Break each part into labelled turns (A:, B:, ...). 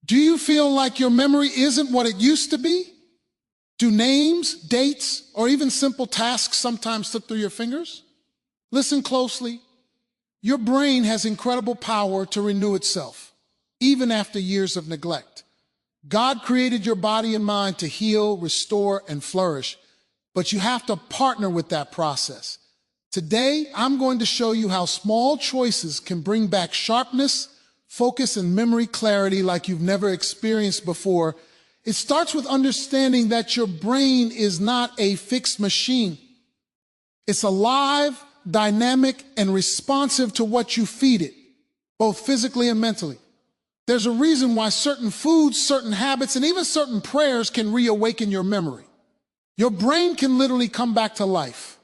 A: Do you feel like your memory isn't what it used to be? Do names, dates, or even simple tasks sometimes slip through your fingers? Listen closely. Your brain has incredible power to renew itself, even after years of neglect. God created your body and mind to heal, restore, and flourish, but you have to partner with that process. Today, I'm going to show you how small choices can bring back sharpness, focus, and memory clarity like you've never experienced before. It starts with understanding that your brain is not a fixed machine. It's alive, dynamic, and responsive to what you feed it, both physically and mentally. There's a reason why certain foods, certain habits, and even certain prayers can reawaken your memory. Your brain can literally come back to life.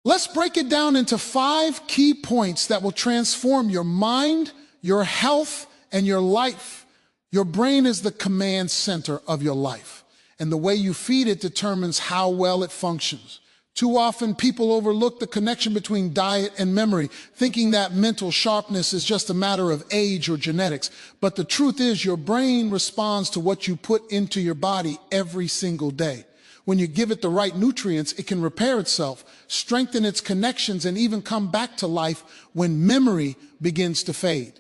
A: Let's break it down into 5 key points that will transform your mind, your health, and your life. Your brain is the command center of your life, and the way you feed it determines how well it functions. Too often, people overlook the connection between diet and memory, thinking that mental sharpness is just a matter of age or genetics. But the truth is, your brain responds to what you put into your body every single day. When you give it the right nutrients, it can repair itself, strengthen its connections, and even come back to life when memory begins to fade.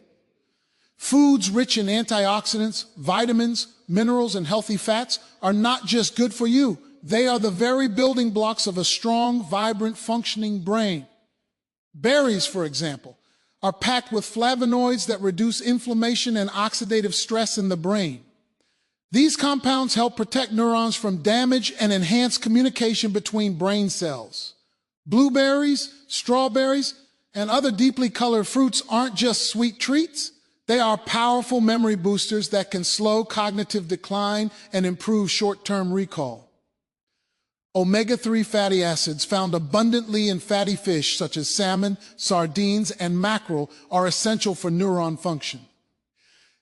A: Foods rich in antioxidants, vitamins, minerals, and healthy fats are not just good for you. They are the very building blocks of a strong, vibrant, functioning brain. Berries, for example, are packed with flavonoids that reduce inflammation and oxidative stress in the brain. These compounds help protect neurons from damage and enhance communication between brain cells. Blueberries, strawberries, and other deeply colored fruits aren't just sweet treats. They are powerful memory boosters that can slow cognitive decline and improve short-term recall. Omega-3 fatty acids found abundantly in fatty fish such as salmon, sardines, and mackerel are essential for neuron function.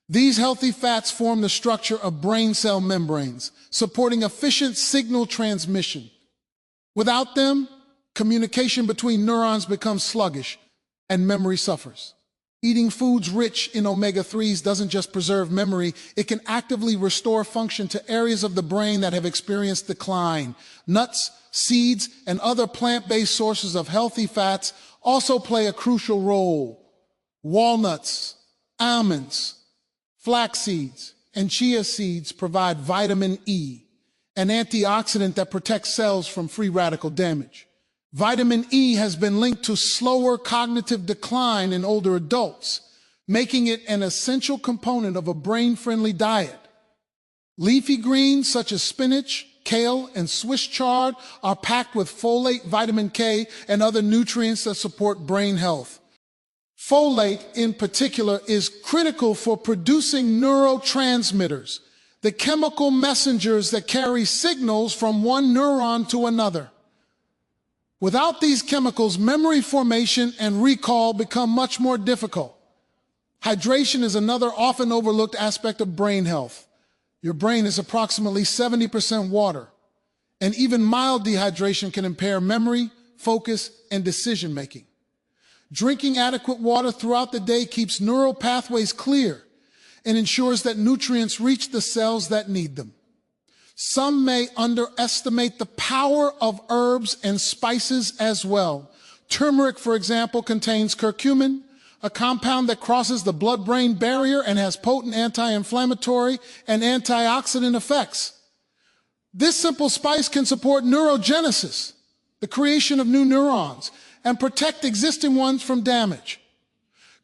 A: These healthy fats form the structure of brain cell membranes, supporting efficient signal transmission. Without them, communication between neurons becomes sluggish and memory suffers. Eating foods rich in omega-3s doesn't just preserve memory, it can actively restore function to areas of the brain that have experienced decline. Nuts, seeds, and other plant-based sources of healthy fats also play a crucial role. Walnuts, almonds, flax seeds, and chia seeds provide vitamin E, an antioxidant that protects cells from free radical damage. Vitamin E has been linked to slower cognitive decline in older adults, making it an essential component of a brain-friendly diet. Leafy greens such as spinach, kale, and Swiss chard are packed with folate, vitamin K, and other nutrients that support brain health. Folate, in particular, is critical for producing neurotransmitters, the chemical messengers that carry signals from one neuron to another. Without these chemicals, memory formation and recall become much more difficult. Hydration is another often overlooked aspect of brain health. Your brain is approximately 70% water, and even mild dehydration can impair memory, focus, and decision-making. Drinking adequate water throughout the day keeps neural pathways clear and ensures that nutrients reach the cells that need them. Some may underestimate the power of herbs and spices as well. Turmeric, for example, contains curcumin, a compound that crosses the blood-brain barrier and has potent anti-inflammatory and antioxidant effects. This simple spice can support neurogenesis, the creation of new neurons, and protect existing ones from damage.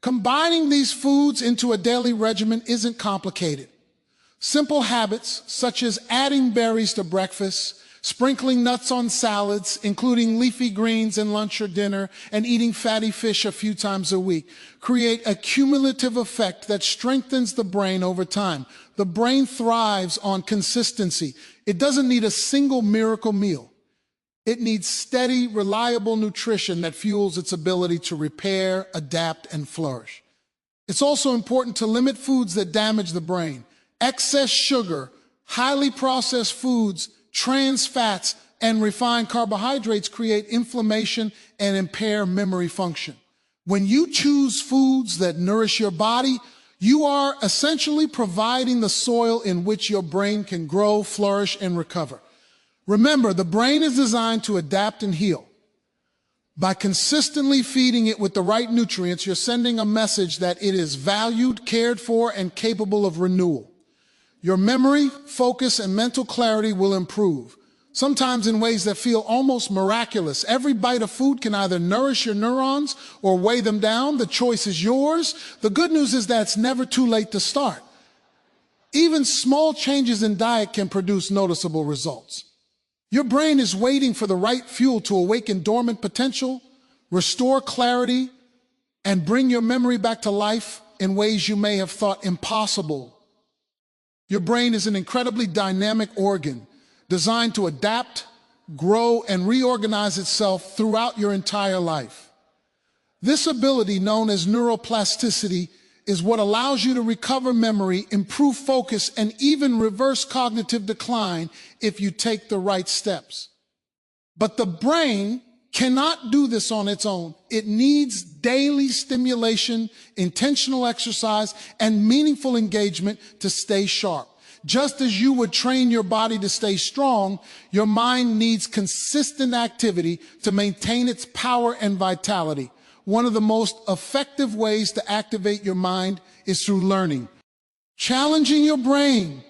A: Combining these foods into a daily regimen isn't complicated. Simple habits, such as adding berries to breakfast, sprinkling nuts on salads, including leafy greens in lunch or dinner, and eating fatty fish a few times a week, create a cumulative effect that strengthens the brain over time. The brain thrives on consistency. It doesn't need a single miracle meal. It needs steady, reliable nutrition that fuels its ability to repair, adapt, and flourish. It's also important to limit foods that damage the brain. Excess sugar, highly processed foods, trans fats, and refined carbohydrates create inflammation and impair memory function. When you choose foods that nourish your body, You are essentially providing the soil in which your brain can grow, flourish, and recover. Remember, the brain is designed to adapt and heal. By consistently feeding it with the right nutrients, you're sending a message that it is valued, cared for, and capable of renewal. Your memory, focus, and mental clarity will improve, sometimes in ways that feel almost miraculous. Every bite of food can either nourish your neurons or weigh them down. The choice is yours. The good news is that it's never too late to start. Even small changes in diet can produce noticeable results. Your brain is waiting for the right fuel to awaken dormant potential, restore clarity, and bring your memory back to life in ways you may have thought impossible. Your brain is an incredibly dynamic organ designed to adapt, grow, and reorganize itself throughout your entire life. This ability, known as neuroplasticity, is what allows you to recover memory, improve focus, and even reverse cognitive decline if you take the right steps. But the brain cannot do this on its own. It needs daily stimulation, intentional exercise, and meaningful engagement to stay sharp. Just as you would train your body to stay strong, your mind needs consistent activity to maintain its power and vitality. One of the most effective ways to activate your mind is through learning. Challenging your brain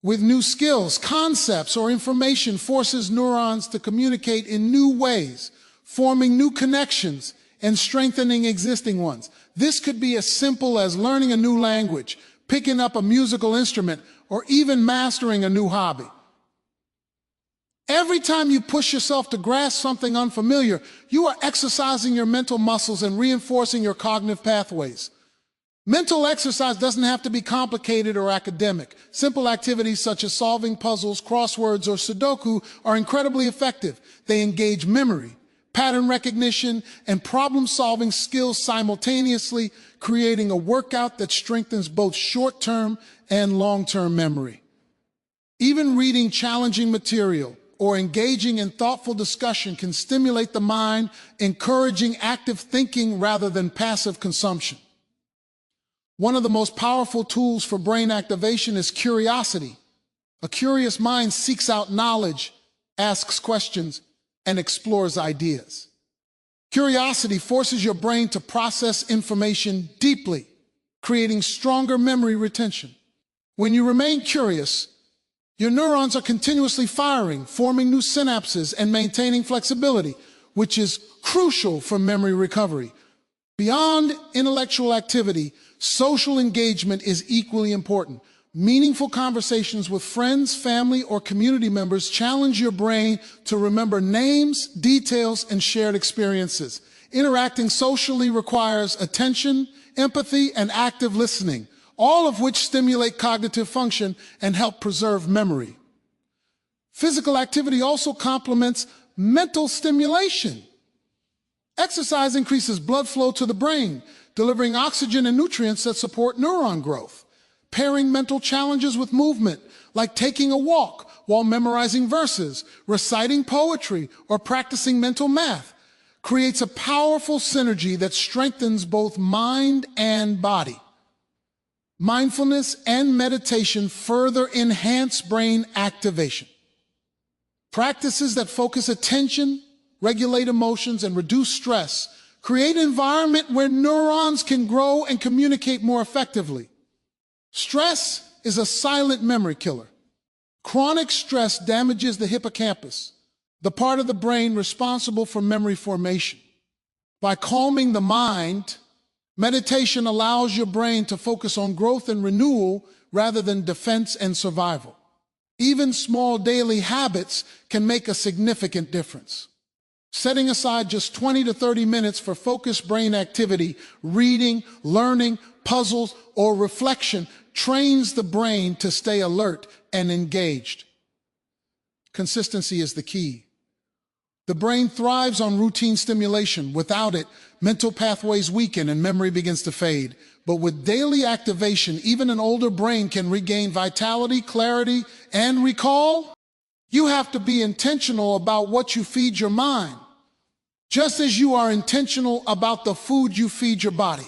A: with new skills, concepts, or information forces neurons to communicate in new ways, forming new connections and strengthening existing ones. This could be as simple as learning a new language, picking up a musical instrument, or even mastering a new hobby. Every time you push yourself to grasp something unfamiliar, you are exercising your mental muscles and reinforcing your cognitive pathways. Mental exercise doesn't have to be complicated or academic. Simple activities such as solving puzzles, crosswords, or Sudoku are incredibly effective. They engage memory, pattern recognition, and problem-solving skills simultaneously, creating a workout that strengthens both short-term and long-term memory. Even reading challenging material or engaging in thoughtful discussion can stimulate the mind, encouraging active thinking rather than passive consumption. One of the most powerful tools for brain activation is curiosity. A curious mind seeks out knowledge, asks questions, and explores ideas. Curiosity forces your brain to process information deeply, creating stronger memory retention. When you remain curious, your neurons are continuously firing, forming new synapses, and maintaining flexibility, which is crucial for memory recovery. Beyond intellectual activity, social engagement is equally important. Meaningful conversations with friends, family, or community members challenge your brain to remember names, details, and shared experiences. Interacting socially requires attention, empathy, and active listening, all of which stimulate cognitive function and help preserve memory. Physical activity also complements mental stimulation. Exercise increases blood flow to the brain, delivering oxygen and nutrients that support neuron growth. Pairing mental challenges with movement, like taking a walk while memorizing verses, reciting poetry, or practicing mental math, creates a powerful synergy that strengthens both mind and body. Mindfulness and meditation further enhance brain activation. Practices that focus attention, regulate emotions, and reduce stress create an environment where neurons can grow and communicate more effectively. Stress is a silent memory killer. Chronic stress damages the hippocampus, the part of the brain responsible for memory formation. By calming the mind, meditation allows your brain to focus on growth and renewal rather than defense and survival. Even small daily habits can make a significant difference. Setting aside just 20 to 30 minutes for focused brain activity, reading, learning, puzzles, or reflection trains the brain to stay alert and engaged. Consistency is the key. The brain thrives on routine stimulation. Without it, mental pathways weaken and memory begins to fade. But with daily activation, even an older brain can regain vitality, clarity, and recall. You have to be intentional about what you feed your mind, just as you are intentional about the food you feed your body.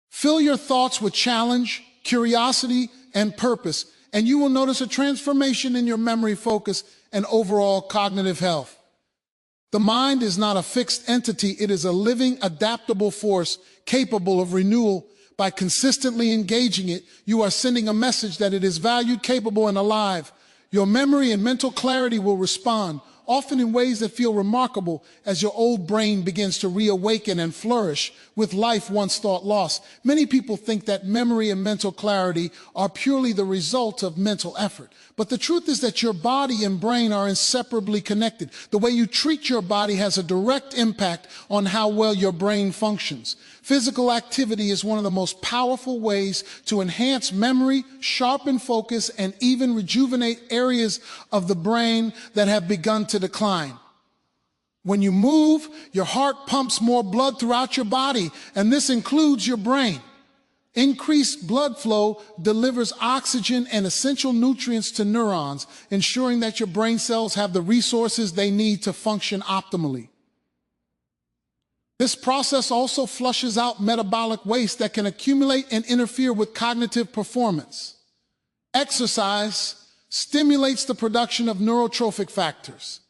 A: Fill your thoughts with challenge, curiosity, and purpose, and you will notice a transformation in your memory, focus, and overall cognitive health. The mind is not a fixed entity. It is a living, adaptable force capable of renewal. By consistently engaging it, you are sending a message that it is valued, capable, and alive. Your memory and mental clarity will respond, often in ways that feel remarkable as your old brain begins to reawaken and flourish with life once thought lost. Many people think that memory and mental clarity are purely the result of mental effort. But the truth is that your body and brain are inseparably connected. The way you treat your body has a direct impact on how well your brain functions. Physical activity is one of the most powerful ways to enhance memory, sharpen focus, and even rejuvenate areas of the brain that have begun to decline. When you move, your heart pumps more blood throughout your body, and this includes your brain. Increased blood flow delivers oxygen and essential nutrients to neurons, ensuring that your brain cells have the resources they need to function optimally. This process also flushes out metabolic waste that can accumulate and interfere with cognitive performance. Exercise stimulates the production of neurotrophic factors,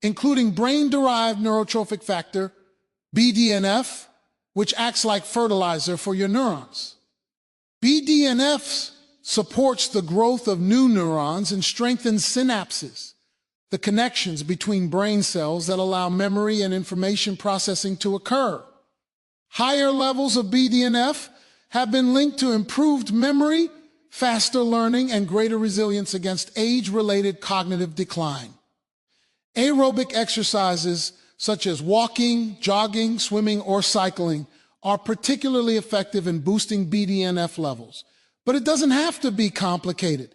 A: including brain-derived neurotrophic factor, BDNF, which acts like fertilizer for your neurons. BDNF supports the growth of new neurons and strengthens synapses, the connections between brain cells that allow memory and information processing to occur. Higher levels of BDNF have been linked to improved memory, faster learning, and greater resilience against age-related cognitive decline. Aerobic exercises such as walking, jogging, swimming, or cycling are particularly effective in boosting BDNF levels. But it doesn't have to be complicated.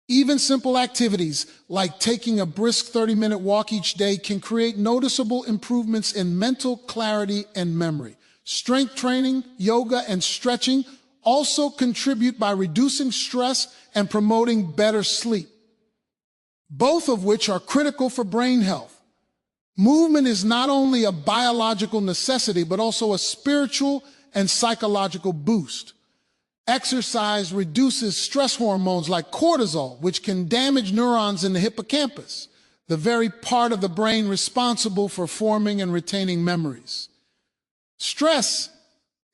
A: Even simple activities like taking a brisk 30-minute walk each day can create noticeable improvements in mental clarity and memory. Strength training, yoga, and stretching also contribute by reducing stress and promoting better sleep, both of which are critical for brain health. Movement is not only a biological necessity, but also a spiritual and psychological boost. Exercise reduces stress hormones like cortisol, which can damage neurons in the hippocampus, the very part of the brain responsible for forming and retaining memories. Stress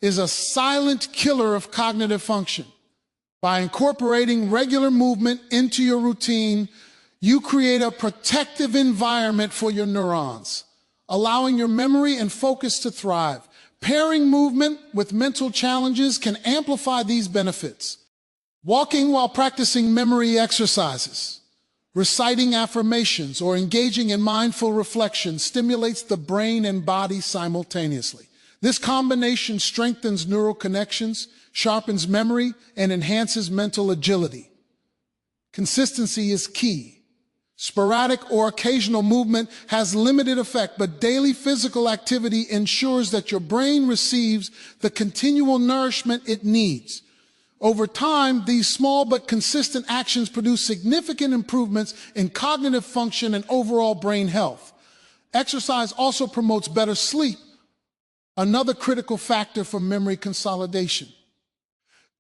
A: is a silent killer of cognitive function. By incorporating regular movement into your routine, you create a protective environment for your neurons, allowing your memory and focus to thrive. Pairing movement with mental challenges can amplify these benefits. Walking while practicing memory exercises, reciting affirmations, or engaging in mindful reflection stimulates the brain and body simultaneously. This combination strengthens neural connections, sharpens memory, and enhances mental agility. Consistency is key. Sporadic or occasional movement has limited effect, but daily physical activity ensures that your brain receives the continual nourishment it needs. Over time, these small but consistent actions produce significant improvements in cognitive function and overall brain health. Exercise also promotes better sleep, another critical factor for memory consolidation.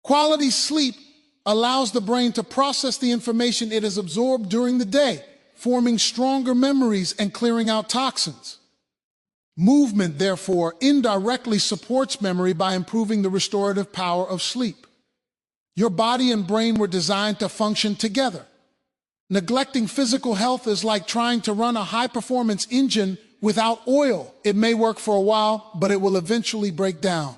A: Quality sleep allows the brain to process the information it has absorbed during the day, forming stronger memories and clearing out toxins. Movement, therefore, indirectly supports memory by improving the restorative power of sleep. Your body and brain were designed to function together. Neglecting physical health is like trying to run a high-performance engine without oil. It may work for a while, but it will eventually break down.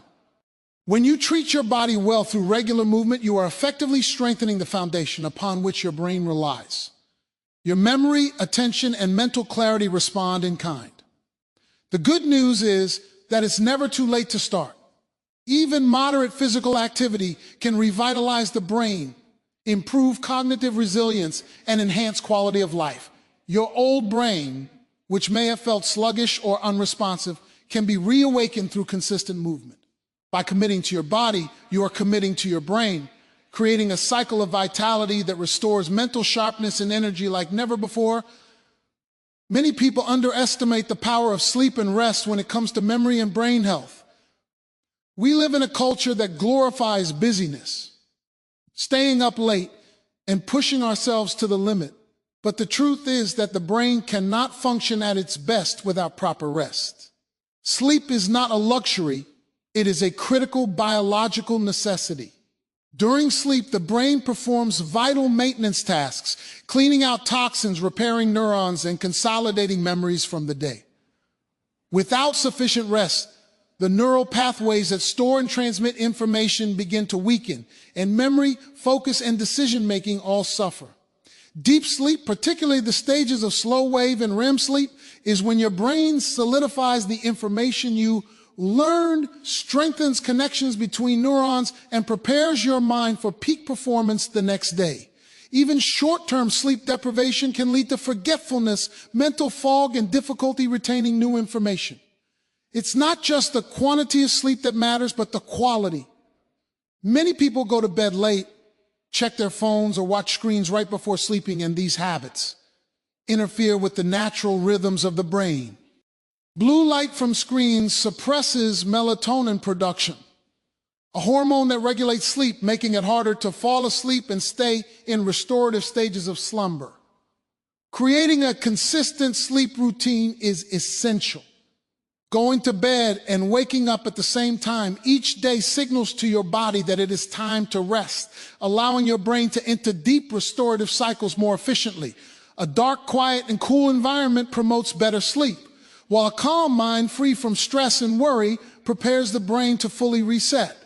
A: When you treat your body well through regular movement, you are effectively strengthening the foundation upon which your brain relies. Your memory, attention, and mental clarity respond in kind. The good news is that it's never too late to start. Even moderate physical activity can revitalize the brain, improve cognitive resilience, and enhance quality of life. Your old brain, which may have felt sluggish or unresponsive, can be reawakened through consistent movement. By committing to your body, you are committing to your brain, creating a cycle of vitality that restores mental sharpness and energy like never before. Many people underestimate the power of sleep and rest when it comes to memory and brain health. We live in a culture that glorifies busyness, staying up late, and pushing ourselves to the limit. But the truth is that the brain cannot function at its best without proper rest. Sleep is not a luxury, it is a critical biological necessity. During sleep, the brain performs vital maintenance tasks, cleaning out toxins, repairing neurons, and consolidating memories from the day. Without sufficient rest, the neural pathways that store and transmit information begin to weaken, and memory, focus, and decision-making all suffer. Deep sleep, particularly the stages of slow wave and REM sleep, is when your brain solidifies the information you learned, strengthens connections between neurons, and prepares your mind for peak performance the next day. Even short-term sleep deprivation can lead to forgetfulness, mental fog, and difficulty retaining new information. It's not just the quantity of sleep that matters, but the quality. Many people go to bed late, check their phones, or watch screens right before sleeping, and these habits interfere with the natural rhythms of the brain. Blue light from screens suppresses melatonin production, a hormone that regulates sleep, making it harder to fall asleep and stay in restorative stages of slumber. Creating a consistent sleep routine is essential. Going to bed and waking up at the same time each day signals to your body that it is time to rest, allowing your brain to enter deep restorative cycles more efficiently. A dark, quiet, and cool environment promotes better sleep, while a calm mind free from stress and worry prepares the brain to fully reset.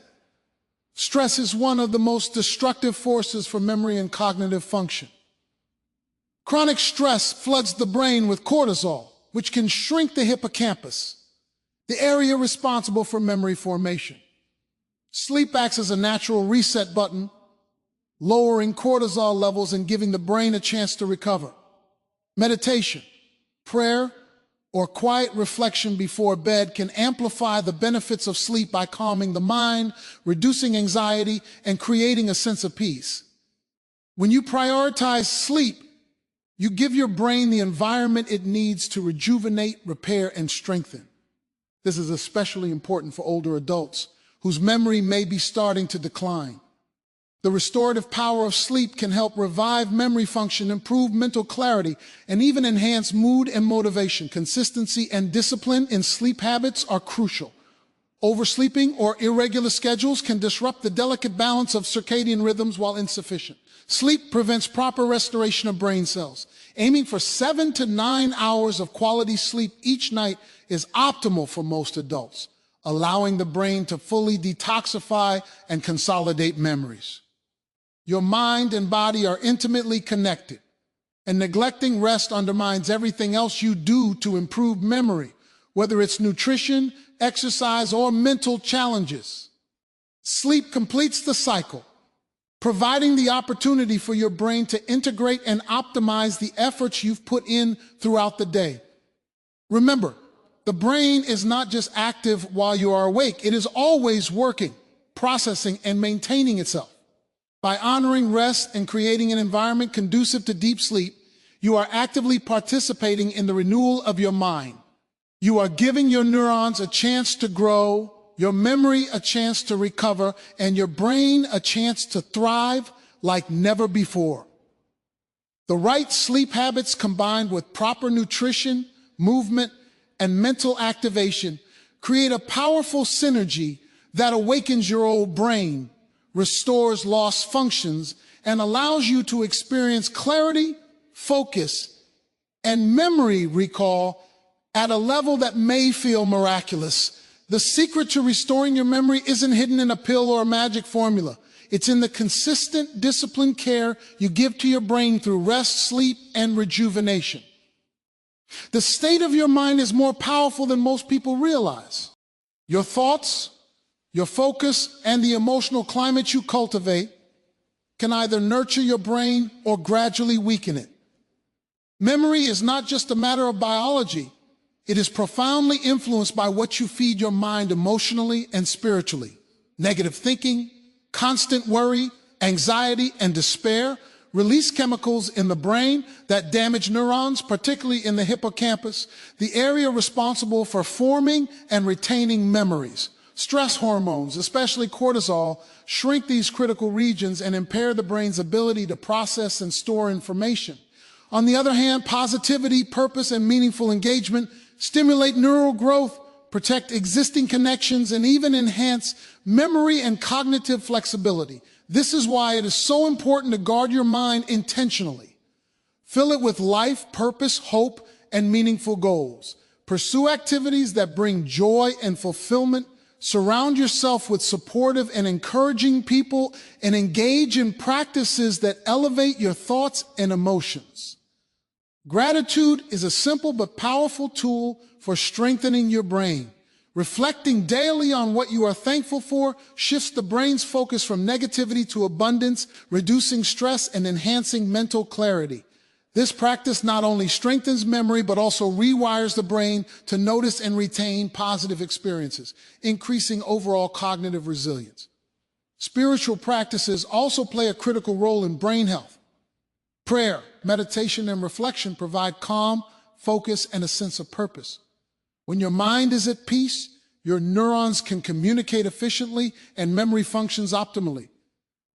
A: Stress is one of the most destructive forces for memory and cognitive function. Chronic stress floods the brain with cortisol, which can shrink the hippocampus, the area responsible for memory formation. Sleep acts as a natural reset button, lowering cortisol levels and giving the brain a chance to recover. Meditation, prayer, or quiet reflection before bed can amplify the benefits of sleep by calming the mind, reducing anxiety, and creating a sense of peace. When you prioritize sleep, you give your brain the environment it needs to rejuvenate, repair, and strengthen. This is especially important for older adults whose memory may be starting to decline. The restorative power of sleep can help revive memory function, improve mental clarity, and even enhance mood and motivation. Consistency and discipline in sleep habits are crucial. Oversleeping or irregular schedules can disrupt the delicate balance of circadian rhythms while insufficient. Sleep prevents proper restoration of brain cells. Aiming for 7 to 9 hours of quality sleep each night is optimal for most adults, allowing the brain to fully detoxify and consolidate memories. Your mind and body are intimately connected, and neglecting rest undermines everything else you do to improve memory, whether it's nutrition, exercise, or mental challenges. Sleep completes the cycle, providing the opportunity for your brain to integrate and optimize the efforts you've put in throughout the day. Remember, the brain is not just active while you are awake. It is always working, processing, and maintaining itself. By honoring rest and creating an environment conducive to deep sleep, you are actively participating in the renewal of your mind. You are giving your neurons a chance to grow, your memory a chance to recover, and your brain a chance to thrive like never before. The right sleep habits combined with proper nutrition, movement, and mental activation create a powerful synergy that awakens your old brain, restores lost functions, and allows you to experience clarity, focus, and memory recall at a level that may feel miraculous. The secret to restoring your memory isn't hidden in a pill or a magic formula. It's in the consistent, disciplined care you give to your brain through rest, sleep, and rejuvenation. The state of your mind is more powerful than most people realize. Your thoughts, your focus, and the emotional climate you cultivate can either nurture your brain or gradually weaken it. Memory is not just a matter of biology. It is profoundly influenced by what you feed your mind emotionally and spiritually. Negative thinking, constant worry, anxiety, and despair release chemicals in the brain that damage neurons, particularly in the hippocampus, the area responsible for forming and retaining memories. Stress hormones, especially cortisol, shrink these critical regions and impair the brain's ability to process and store information. On the other hand, positivity, purpose, and meaningful engagement stimulate neural growth, protect existing connections, and even enhance memory and cognitive flexibility. This is why it is so important to guard your mind intentionally. Fill it with life, purpose, hope, and meaningful goals. Pursue activities that bring joy and fulfillment. Surround yourself with supportive and encouraging people, and engage in practices that elevate your thoughts and emotions. Gratitude is a simple but powerful tool for strengthening your brain. Reflecting daily on what you are thankful for shifts the brain's focus from negativity to abundance, reducing stress and enhancing mental clarity. This practice not only strengthens memory, but also rewires the brain to notice and retain positive experiences, increasing overall cognitive resilience. Spiritual practices also play a critical role in brain health. Prayer, meditation, and reflection provide calm, focus, and a sense of purpose. When your mind is at peace, your neurons can communicate efficiently and memory functions optimally.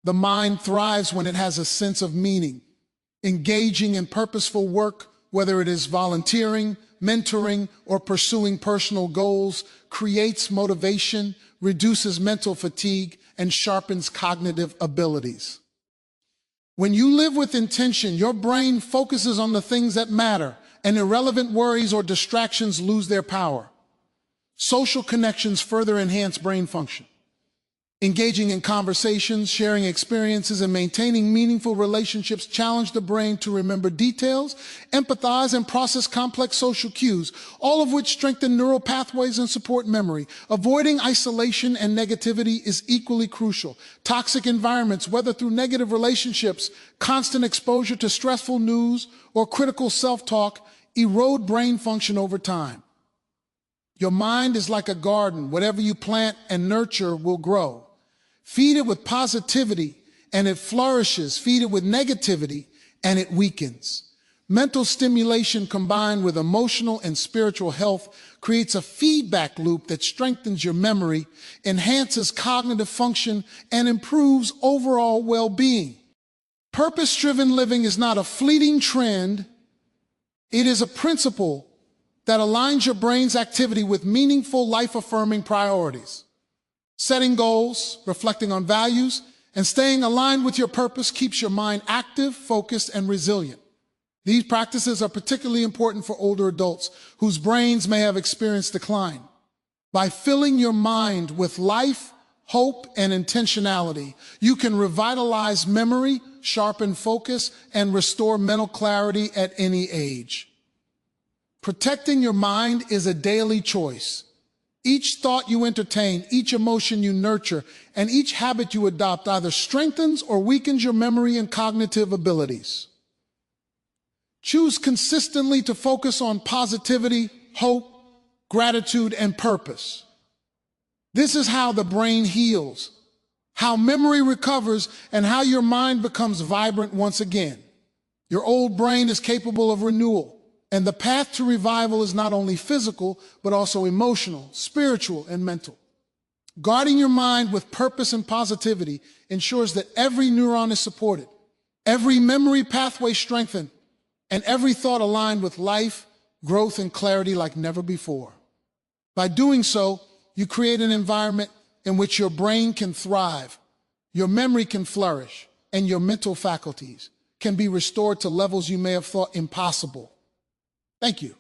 A: The mind thrives when it has a sense of meaning. Engaging in purposeful work, whether it is volunteering, mentoring, or pursuing personal goals, creates motivation, reduces mental fatigue, and sharpens cognitive abilities. When you live with intention, your brain focuses on the things that matter, and irrelevant worries or distractions lose their power. Social connections further enhance brain function. Engaging in conversations, sharing experiences, and maintaining meaningful relationships challenge the brain to remember details, empathize, and process complex social cues, all of which strengthen neural pathways and support memory. Avoiding isolation and negativity is equally crucial. Toxic environments, whether through negative relationships, constant exposure to stressful news, or critical self-talk, erode brain function over time. Your mind is like a garden. Whatever you plant and nurture will grow. Feed it with positivity and it flourishes. Feed it with negativity and it weakens. Mental stimulation combined with emotional and spiritual health creates a feedback loop that strengthens your memory, enhances cognitive function, and improves overall well-being. Purpose-driven living is not a fleeting trend. It is a principle that aligns your brain's activity with meaningful, life-affirming priorities. Setting goals, reflecting on values, and staying aligned with your purpose keeps your mind active, focused, and resilient. These practices are particularly important for older adults whose brains may have experienced decline. By filling your mind with life, hope, and intentionality, you can revitalize memory, sharpen focus, and restore mental clarity at any age. Protecting your mind is a daily choice. Each thought you entertain, each emotion you nurture, and each habit you adopt either strengthens or weakens your memory and cognitive abilities. Choose consistently to focus on positivity, hope, gratitude, and purpose. This is how the brain heals, how memory recovers, and how your mind becomes vibrant once again. Your old brain is capable of renewal. And the path to revival is not only physical, but also emotional, spiritual, and mental. Guarding your mind with purpose and positivity ensures that every neuron is supported, every memory pathway strengthened, and every thought aligned with life, growth, and clarity like never before. By doing so, you create an environment in which your brain can thrive, your memory can flourish, and your mental faculties can be restored to levels you may have thought impossible. Thank you.